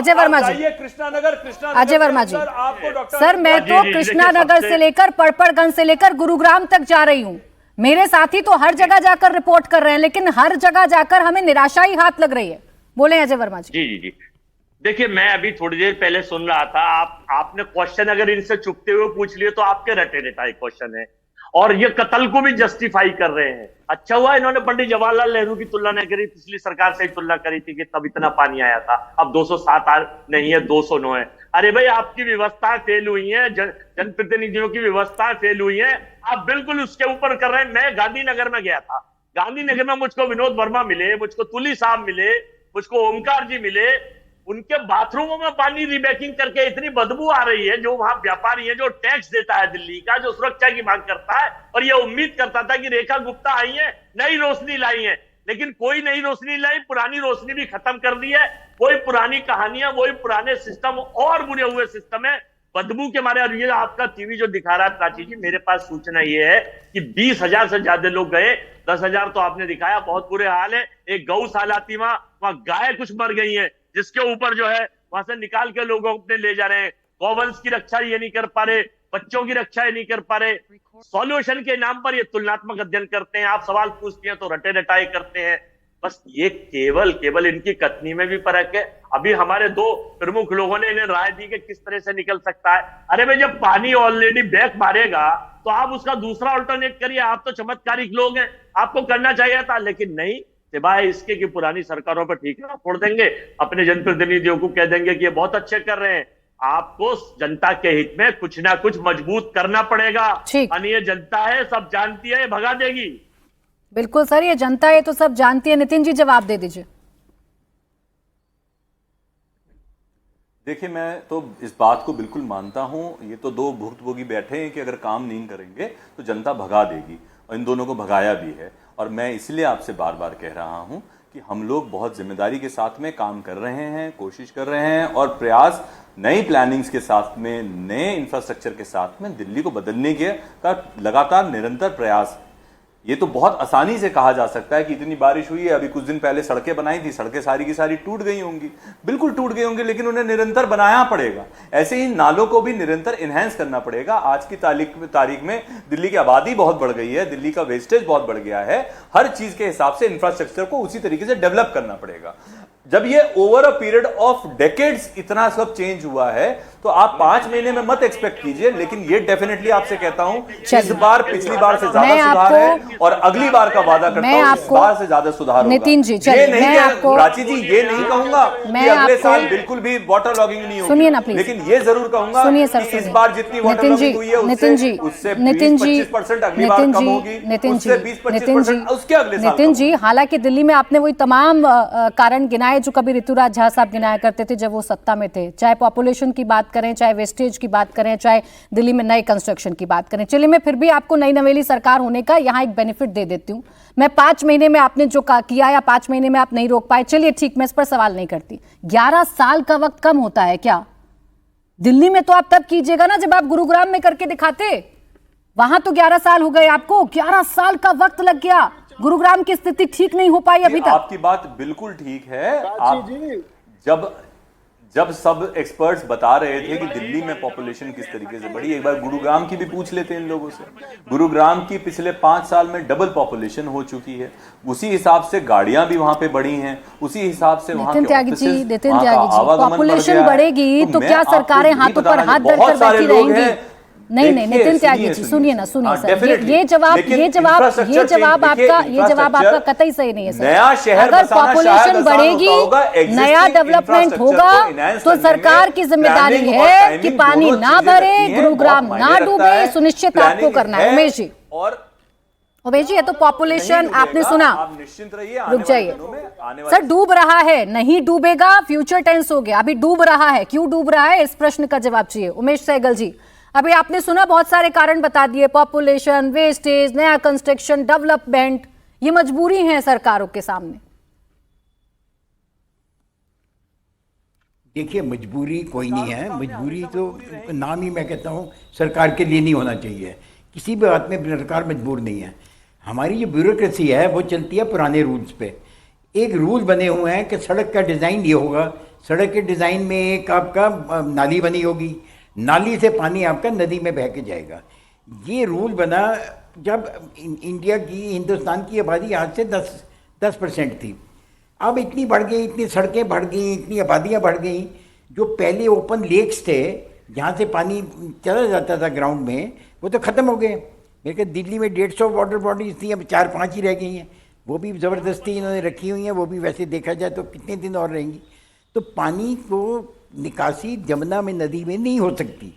अजय वर्मा जी, कृष्णा अजय वर्मा जी, sir मैं तो कृष्णा नगर से लेकर पड़पड़गंज से लेकर गुरुग्राम तक जा रही हूँ। मेरे साथी तो हर जगह जाकर रिपोर्ट कर रहे हैं, लेकिन हर जगह जाकर हमें निराशा ही हाथ लग रही है। बोले अजय वर्मा जी। जी जी जी, देखिए मैं अभी थोड़ी देर पहले सुन रहा था, आपने क्वेश्चन अगर इनसे चुपते हुए पूछ लिए तो आपके रटे रटाए क्वेश्चन है, और ये कत्ल को भी जस्टिफाई कर रहे हैं। अच्छा हुआ इन्होंने पंडित जवाहरलाल नेहरू की तुलना नहीं करी, पिछली सरकार से ही तुलना करी थी कि तब इतना पानी आया था, अब 207 नहीं है 209 है। अरे भाई आपकी व्यवस्थाएं फेल हुई हैं, जनप्रतिनिधियों की व्यवस्थाएं फेल हुई हैं, आप बिल्कुल उसके ऊपर कर रहे हैं। मैं गांधीनगर में गया था, गांधीनगर में मुझको विनोद वर्मा मिले, मुझको तुली साहब मिले, मुझको ओमकार जी मिले, उनके बाथरूमों में पानी रिबेकिंग करके इतनी बदबू आ रही है। जो वहां व्यापारी है, जो टैक्स देता है दिल्ली का, जो सुरक्षा की मांग करता है और ये उम्मीद करता था कि रेखा गुप्ता आई है, नई रोशनी लाई है, लेकिन कोई नई रोशनी लाई, पुरानी रोशनी भी खत्म कर दी है। वही पुरानी कहानियां, वही पुराने सिस्टम और बुरे हुए सिस्टम है, बदबू के मारे। और ये आपका टीवी जो दिखा रहा है प्राची जी, मेरे पास सूचना ये है कि 20,000 से ज्यादा लोग गए, 10,000 तो आपने दिखाया, बहुत बुरे हाल है। एक गौशाला थी वहां गाय कुछ मर गई है, जिसके ऊपर जो है वहां से निकाल के लोगों अपने ले जा रहे हैं। गौवंश की रक्षा ये नहीं कर पा रहे, बच्चों की रक्षा ये नहीं कर पा रहे। सॉल्यूशन के नाम पर ये तुलनात्मक अध्ययन करते हैं, आप सवाल पूछते हैं तो रटे रटाए करते हैं। बस ये केवल इनकी कथनी में भी फर्क है। अभी हमारे दो प्रमुख लोगों ने इन्हें राय दी कि किस तरह से निकल सकता है। अरे भाई जब पानी ऑलरेडी बैक मारेगा तो आप उसका दूसरा अल्टरनेट करिए। आप तो चमत्कारिक लोग हैं, आपको करना चाहिए था, लेकिन नहीं, सिवाय इसके कि पुरानी सरकारों पर ठीकरा फोड़ देंगे, अपने जनप्रतिनिधियों को कह देंगे कि ये बहुत अच्छे कर रहे हैं। आपको जनता के हित में कुछ ना कुछ मजबूत करना पड़ेगा। ये जनता है, सब जानती है, भगा देगी। बिल्कुल सर, ये जनता है तो सब जानती है। नितिन जी जवाब दे दीजिए। देखिए मैं तो इस बात को बिल्कुल मानता हूं, ये तो दो भुक्तभोगी बैठे हैं कि अगर काम नहीं करेंगे तो जनता भगा देगी, और इन दोनों को भगाया भी है। और मैं इसलिए आपसे बार बार कह रहा हूं कि हम लोग बहुत जिम्मेदारी के साथ में काम कर रहे हैं, कोशिश कर रहे हैं, और प्रयास नई प्लानिंग्स के साथ में, नए इंफ्रास्ट्रक्चर के साथ में दिल्ली को बदलने के का लगातार निरंतर प्रयास। ये तो बहुत आसानी से कहा जा सकता है कि इतनी बारिश हुई है, अभी कुछ दिन पहले सड़कें बनाई थी, सड़कें सारी की सारी टूट गई होंगी, बिल्कुल टूट गई होंगी, लेकिन उन्हें निरंतर बनाना पड़ेगा। ऐसे ही नालों को भी निरंतर इनहेंस करना पड़ेगा। आज की तारीख में दिल्ली की आबादी बहुत बढ़ गई है, दिल्ली का वेस्टेज बहुत बढ़ गया है, हर चीज के हिसाब से इंफ्रास्ट्रक्चर को उसी तरीके से डेवलप करना पड़ेगा। जब ये over a period of decades इतना सब चेंज हुआ है तो आप 5 महीने में मत एक्सपेक्ट कीजिए, लेकिन ये डेफिनेटली आपसे कहता हूं इस बार पिछली बार से ज्यादा सुधार है, और अगली बार का वादा करता हूं इस बार से ज्यादा सुधार होगा। नितिन जी ये नहीं, प्राची जी ये नहीं कहूंगा कि अगले साल बिल्कुल भी वाटर लॉगिंग नहीं होगी, सुनिए ना प्लीज, लेकिन ये जरूर कहूंगा कि इस बार जितनी वाटर लॉगिंग हुई है उससे 20-25% अगली बार कम होगी, उससे 20-25% उसके अगले साल। नितिन जी, हालांकि दिल्ली में आपने वही तमाम कारण गिनाए जो कभी ऋतुराज झा साहब गिनाया करते थे जब वो सत्ता में थे, चाहे पॉपुलेशन की बात करें, चाहे वेस्टेज की बात करें, चाहे दिल्ली में नए कंस्ट्रक्शन की बात करें। चलिए मैं फिर भी आपको नई नवेली सरकार होने का यहाँ एक बेनिफिट दे देती हूँ। मैं 5 महीने में आपने जो किया या 5 महीने में आप नहीं रोक पाए, चलिए ठीक, मैं इस पर सवाल नहीं करती। 11 साल का वक्त कम होता है क्या? दिल्ली में तो आप तब कीजिएगा ना जब आप गुरुग्राम में करके दिखाते। वहां तो 11 साल हो गए आपको, 11 साल का वक्त लग गया। गुरुग्राम की स्थिति ठीक नहीं हो पाई अभी तक। आपकी बात बिल्कुल ठीक है। आप जब सब एक्सपर्ट्स बता रहे थे कि दिल्ली में पॉपुलेशन किस तरीके से बढ़ी, एक बार गुरुग्राम की भी पूछ लेते हैं इन लोगों से। गुरुग्राम की पिछले 5 साल में डबल पॉपुलेशन हो चुकी है, उसी हिसाब से गाड़ियां भी वहां पे बढ़ी हैं, उसी हिसाब से वहां के पॉपुलेशन बढ़ेगी तो क्या सरकारें हाथों पर हाथ धरकर बैठी रहेंगी? नहीं नहीं नितिन त्यागी जी, सुनिए ना, सुनिए सर, ये जवाब आपका कतई सही नहीं है सर। अगर पॉपुलेशन बढ़ेगी, नया डेवलपमेंट होगा तो सरकार की जिम्मेदारी है कि पानी ना भरे, गुरुग्राम ना डूबे, सुनिश्चित आपको करना है। उमेश जी, और उमेश जी, ये तो पॉपुलेशन आपने सुना, आप निश्चिंत रहिए, रुक जाइए सर। डूब रहा है, नहीं डूबेगा, फ्यूचर टेंस हो गया, अभी डूब रहा है। क्यों डूब रहा है, इस प्रश्न का जवाब चाहिए। उमेश सहगल जी, अभी आपने सुना, बहुत सारे कारण बता दिए, पॉपुलेशन, वेस्टेज, नया कंस्ट्रक्शन, डेवलपमेंट, ये मजबूरी है सरकारों के सामने। देखिए मजबूरी कोई नहीं है, मजबूरी तो नाम ही मैं कहता हूँ सरकार के लिए नहीं होना चाहिए। किसी भी बात में सरकार मजबूर नहीं है। हमारी जो ब्यूरोक्रेसी है वो चलती है पुराने रूल्स पे। एक रूल बने हुए हैं कि सड़क का डिज़ाइन ये होगा सड़क के डिज़ाइन में एक आपका नाली बनी होगी, नाली से पानी आपका नदी में बह के जाएगा। ये रूल बना जब इंडिया की, हिंदुस्तान की आबादी आज से 10% थी। अब इतनी बढ़ गई, इतनी सड़कें बढ़ गई, इतनी आबादियाँ बढ़ गई। जो पहले ओपन लेक्स थे जहाँ से पानी चला जाता था ग्राउंड में, वो तो ख़त्म हो गए। मेरे ख्याल दिल्ली में 150 वाटर बॉडीज थी, अब 4-5 ही रह गई हैं। वो भी ज़बरदस्ती इन्होंने रखी हुई हैं, वो भी वैसे देखा जाए तो कितने दिन और रहेंगी। तो पानी को निकासी जमुना में, नदी में नहीं हो सकती।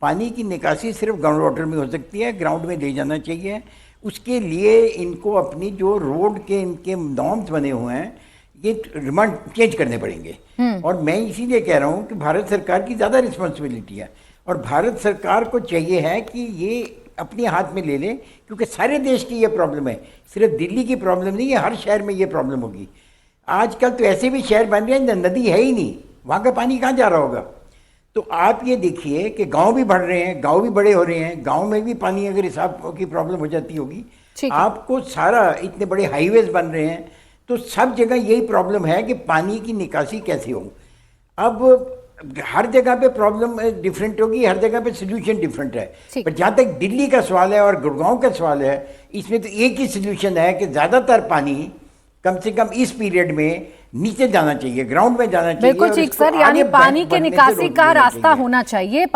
पानी की निकासी सिर्फ ग्राउंड वाटर में हो सकती है, ग्राउंड में ले जाना चाहिए। उसके लिए इनको अपनी जो रोड के इनके नॉर्म्स बने हुए हैं, ये रिमांड चेंज करने पड़ेंगे। और मैं इसीलिए कह रहा हूँ कि भारत सरकार की ज़्यादा रिस्पॉन्सिबिलिटी है, और भारत सरकार को चाहिए है कि ये अपने हाथ में ले लें, क्योंकि सारे देश की ये प्रॉब्लम है, सिर्फ दिल्ली की प्रॉब्लम नहीं है, हर शहर में ये प्रॉब्लम होगी। आजकल तो ऐसे भी शहर बन रहे हैं नदी है ही नहीं, वहाँ का पानी कहाँ जा रहा होगा। तो आप ये देखिए कि गांव भी बढ़ रहे हैं, गांव भी बड़े हो रहे हैं, गांव में भी पानी अगर हिसाब की प्रॉब्लम हो जाती होगी, आपको सारा इतने बड़े हाईवेज बन रहे हैं, तो सब जगह यही प्रॉब्लम है कि पानी की निकासी कैसे हो। अब हर जगह पे प्रॉब्लम डिफरेंट होगी, हर जगह पे सोल्यूशन डिफरेंट है। पर जहाँ तक दिल्ली का सवाल है और गुड़गांव का सवाल है, इसमें तो एक ही सोल्यूशन है कि ज़्यादातर पानी कम से कम इस पीरियड में नीचे जाना चाहिए, ग्राउंड में जाना चाहिए। बिल्कुल ठीक सर, यानी पानी के निकासी का रास्ता होना चाहिए।